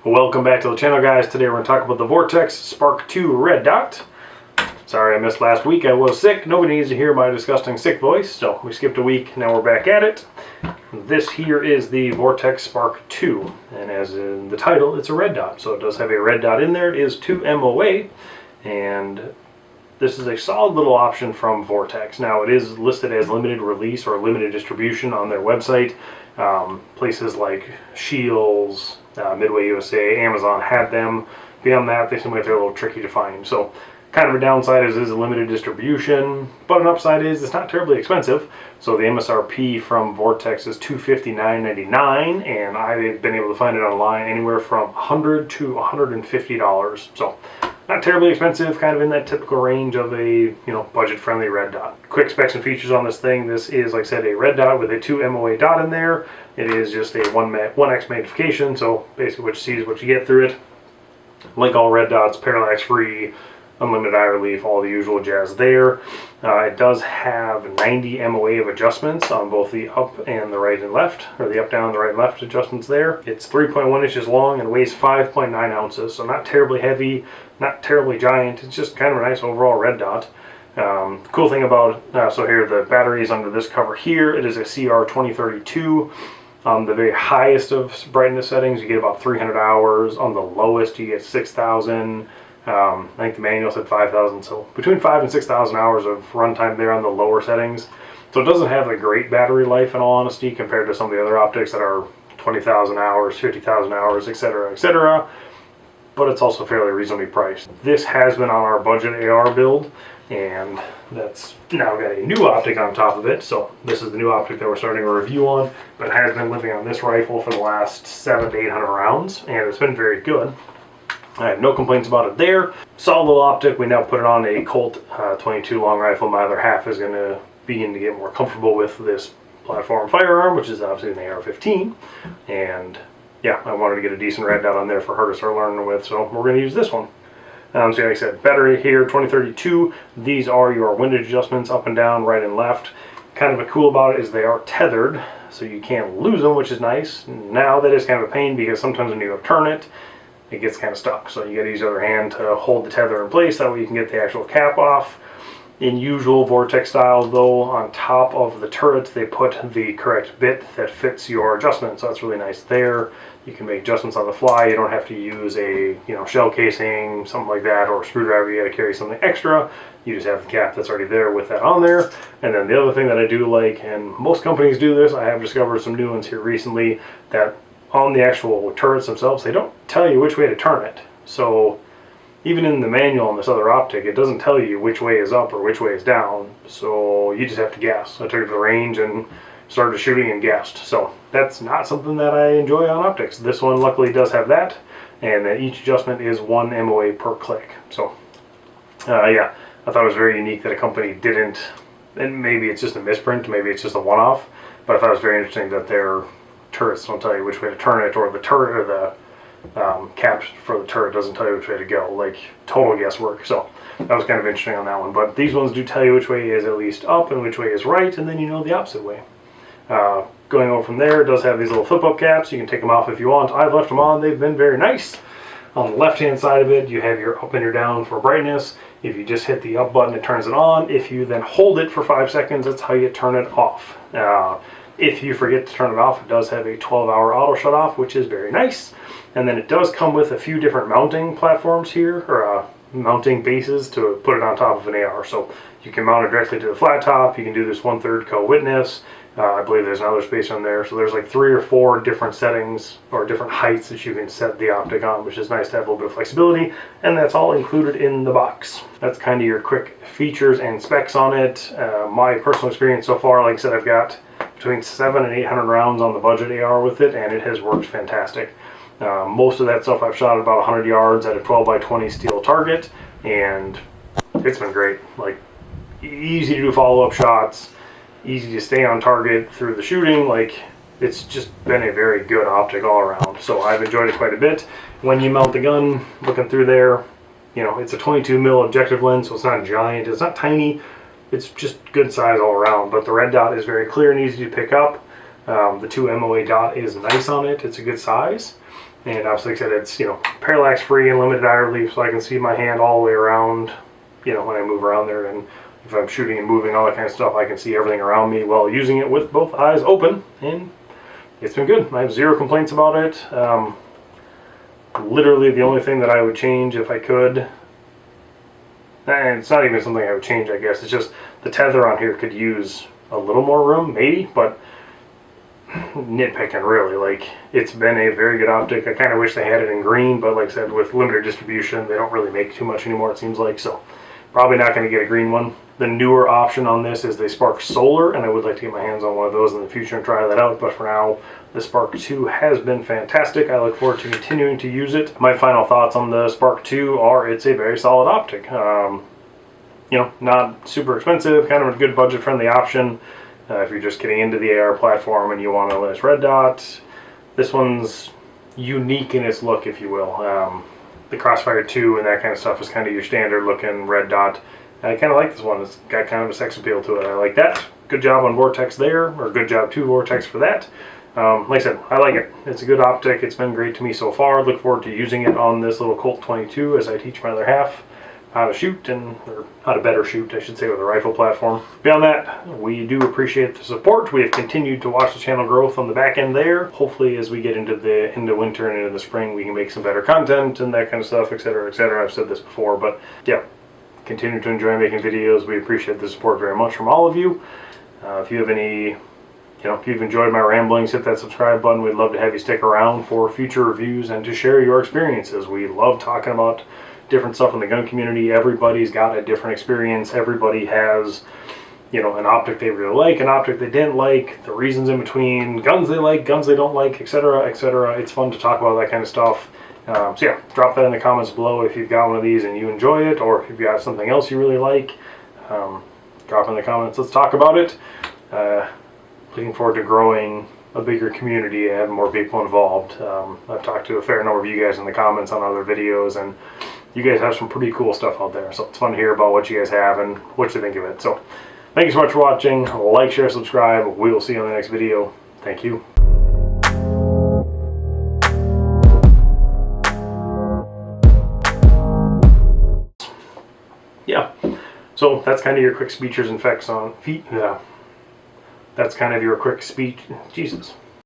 Welcome back to the channel, guys. Today we're going to talk about the Vortex Sparc 2 Red Dot. Sorry I missed last week. I was sick. Nobody needs to hear my disgusting sick voice, so we skipped a week. Now we're back at it. This here is the Vortex Sparc 2, and as in the title, it's a red dot. So it does have a red dot in there. It is 2 MOA, and this is a solid little option from Vortex. Now it is listed as limited release or limited distribution on their website. Places like Shields, Midway USA, Amazon had them. Beyond that, they seem like they're a little tricky to find. So kind of a downside is a limited distribution, but an upside is it's not terribly expensive. So the MSRP from Vortex is $259.99, and I've been able to find it online anywhere from $100 to $150. So not terribly expensive, kind of in that typical range of a budget-friendly red dot. Quick specs and features on this thing. This is, like I said, a red dot with a 2 MOA dot in there. It is just a 1x magnification, so basically what you see is what you get through it. Like all red dots, parallax free, unlimited eye relief, all the usual jazz there. It does have 90 MOA of adjustments on both the up and the right and left, or the up, down, the right and left adjustments there. It's 3.1 inches long and weighs 5.9 ounces, so not terribly heavy, not terribly giant. It's just kind of a nice overall red dot. Cool thing about, so here the battery is under this cover here. It is a CR2032. On the very highest of brightness settings, you get about 300 hours. On the lowest, you get 6,000. I think the manual said 5,000, so between 5,000 and 6,000 hours of runtime there on the lower settings. So it doesn't have a great battery life in all honesty compared to some of the other optics that are 20,000 hours, 50,000 hours, etc., etc. But it's also fairly reasonably priced. This has been on our budget AR build, and that's now got a new optic on top of it. So this is the new optic that we're starting a review on, but it has been living on this rifle for the last 700 to 800 rounds, and it's been very good. I have no complaints about it there. Solid little optic. We now put it on a Colt 22 long rifle. My other half is going to begin to get more comfortable with this platform firearm, which is obviously an AR-15. And yeah, I wanted to get a decent red dot on there for her to start learning with, so we're going to use this one. So like I said, battery here, 2032. These are your windage adjustments up and down, right and left. Kind of a cool about it is they are tethered, so you can't lose them, which is nice. Now that is kind of a pain because sometimes when you turn it, it gets kind of stuck. So you got to use the other hand to hold the tether in place. That way you can get the actual cap off. In usual Vortex style though, on top of the turret they put the correct bit that fits your adjustment. So that's really nice there. You can make adjustments on the fly. You don't have to use a shell casing, something like that, or a screwdriver. You got to carry something extra. You just have the cap that's already there with that on there. And then the other thing that I do like, and most companies do this, I have discovered some new ones here recently, that on the actual turrets themselves, they don't tell you which way to turn it. So even in the manual on this other optic, it doesn't tell you which way is up or which way is down. So you just have to guess. I took it to the range and started shooting and guessed. So that's not something that I enjoy on optics. This one luckily does have that, and each adjustment is 1 MOA per click. So yeah, I thought it was very unique that a company didn't, and maybe it's just a misprint, maybe it's just a one-off, but I thought it was very interesting that their turrets don't tell you which way to turn it, or the turret, or the cap for the turret doesn't tell you which way to go. Like, total guesswork. So that was kind of interesting on that one. But these ones do tell you which way is at least up and which way is right, and then you know the opposite way. Going over from there, it does have these little flip-up caps. You can take them off if you want. I've left them on. They've been very nice. On the left-hand side of it, you have your up and your down for brightness. If you just hit the up button, it turns it on. If you then hold it for 5 seconds, that's how you turn it off. If you forget to turn it off, it does have a 12-hour auto shut-off, which is very nice. And then it does come with a few different mounting platforms here, or mounting bases to put it on top of an AR. So you can mount it directly to the flat top. You can do this 1/3 co-witness. I believe there's another space on there. So there's like 3 or 4 different settings or different heights that you can set the optic on, which is nice to have a little bit of flexibility. And that's all included in the box. That's kind of your quick features and specs on it. My personal experience so far, like I said, I've got between 700 and 800 rounds on the budget AR with it, and it has worked fantastic. Most of that stuff I've shot at about 100 yards at a 12x20 steel target, and it's been great. Like, easy to do follow-up shots, easy to stay on target through the shooting. Like, it's just been a very good optic all around. So I've enjoyed it quite a bit. When you mount the gun, looking through there, it's a 22 mil objective lens, so it's not giant, it's not tiny. It's just good size all around, but the red dot is very clear and easy to pick up. The 2 MOA dot is nice on it. It's a good size. And obviously, like I said, it's, you know, parallax free and limited eye relief, so I can see my hand all the way around, you know, when I move around there. And if I'm shooting and moving, all that kind of stuff, I can see everything around me while using it with both eyes open. And it's been good. I have zero complaints about it. Literally the only thing that I would change if I could, and it's not even something I would change, I guess, it's just the tether on here could use a little more room, maybe, but nitpicking really. Like, it's been a very good optic. I kind of wish they had it in green, but like I said, with limited distribution, they don't really make too much anymore, it seems like, so probably not going to get a green one. The newer option on this is the Sparc Solar, and I would like to get my hands on one of those in the future and try that out, but for now, the Sparc 2 has been fantastic. I look forward to continuing to use it. My final thoughts on the Sparc 2 are it's a very solid optic. You know, not super expensive, kind of a good budget-friendly option. If you're just getting into the AR platform and you want a nice red dot, this one's unique in its look, if you will. The Crossfire 2 and that kind of stuff is kind of your standard looking red dot. I kind of like this one. It's got kind of a sex appeal to it. I like that. Good job on Vortex there, or good job to Vortex for that. Like I said, I like it. It's a good optic. It's been great to me so far. Look forward to using it on this little Colt 22 as I teach my other half how to shoot, or how to better shoot, I should say, with a rifle platform. Beyond that, we do appreciate the support. We have continued to watch the channel growth on the back end there. Hopefully, as we get into winter and into the spring, we can make some better content and that kind of stuff, etc., etc. I've said this before, but yeah, continue to enjoy making videos. We appreciate the support very much from all of you. If you have any, you know, if you've enjoyed my ramblings, hit that subscribe button. We'd love to have you stick around for future reviews and to share your experiences. We love talking about different stuff in the gun community. Everybody's got a different experience. Everybody has, you know, an optic they really like, an optic they didn't like, the reasons in between, guns they like, guns they don't like, etc., etc. It's fun to talk about that kind of stuff. So yeah, drop that in the comments below if you've got one of these and you enjoy it, or if you've got something else you really like. Drop in the comments. Let's talk about it. Looking forward to growing a bigger community and having more people involved. I've talked to a fair number of you guys in the comments on other videos, and you guys have some pretty cool stuff out there. So it's fun to hear about what you guys have and what you think of it. So thank you so much for watching. Like, share, subscribe. We will see you on the next video. Thank you. Yeah, so that's kind of your quick speeches and facts on feet. Yeah, that's kind of your quick speech. Jesus.